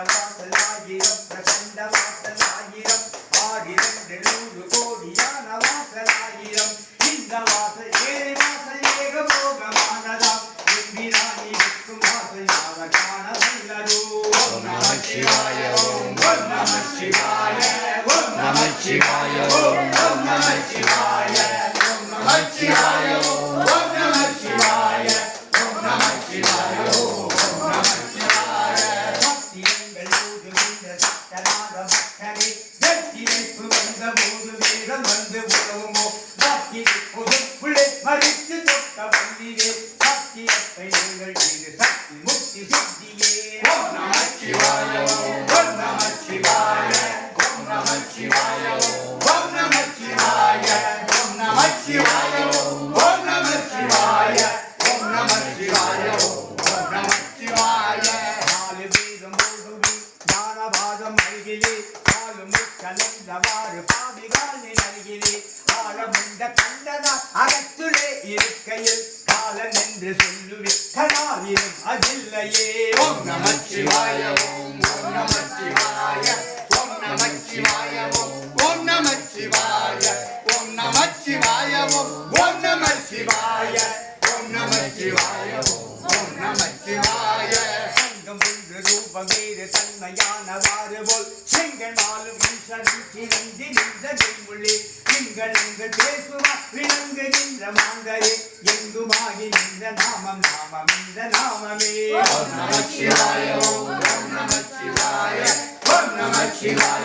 வாசலாயிரம் பிரசண்ட வாசலாயிரம் 6,200 கோடியான வாசலாயிரம் இந்த வாசல் ஏழை வாசல் ஏக போகமானதாம் எம்பிராணி இருக்கும் வாசல் யாவ காண வல்லதோ ஓம் நம சிவாய ஓம் நம சிவாய ஓம் நம சிவாய ஓம் நம சிவாய ஓம் நம சிவாய ஓம் நம சிவாய ஓம் நம சிவாய ஓம் நம சிவாய பக்தியங்கள் ஊதுகின்ற சத்தநாத பக்தனே வெற்றிலைப்பு வந்த போது வேதம் வந்து உதவுமோ பக்தியை புதுப்புள்ளே மறித்து தொட்ட வந்திலே சத்தியத்தை நீங்கள் இது சக்தி முக்தி சித்தியே ஓம் நம சிவாய ஓம் நம சிவாய ஓம் நம சிவாய ஓம் நம சிவாய ஓம் நம சிவாய ஓம் நம சிவாய ஓம் நம சிவாய ஓம் நம சிவாய நாலு வேதம் போதுவி ஞானபாதம் அருகிலே காலும் கலந்தவாறு பாவிகாலின் அருகிலே ஆழமுண்ட கண்டனா அகத்துளே இருக்கையில் காலன் என்று சொல்லுவே கனாவிலும் அதில்லையே ஓம் நம சிவாய ஓம் நம சிவாய ஓம் நம சிவாய ஓம் நம சிவாய ஓம் நம சிவாய ஓம் நம சிவாய ஓம் நம சிவாய ஓம் நம சிவாய சங்கம் ஒன்று ரூபம் வேறு தன்மையானவாறு போல் செங்கல் மாலும் ஈஸ்வரன் நின்ற நெய்முள்ளே திங்கள் எங்கள் பேசுவார் விளங்குகின்ற மாந்தரே எங்குமாகி இந்த நாமம் நாமம் இந்த நாமமே ஓம் நம சிவாய ஓம் நம சிவாய ஓம் நம சிவாய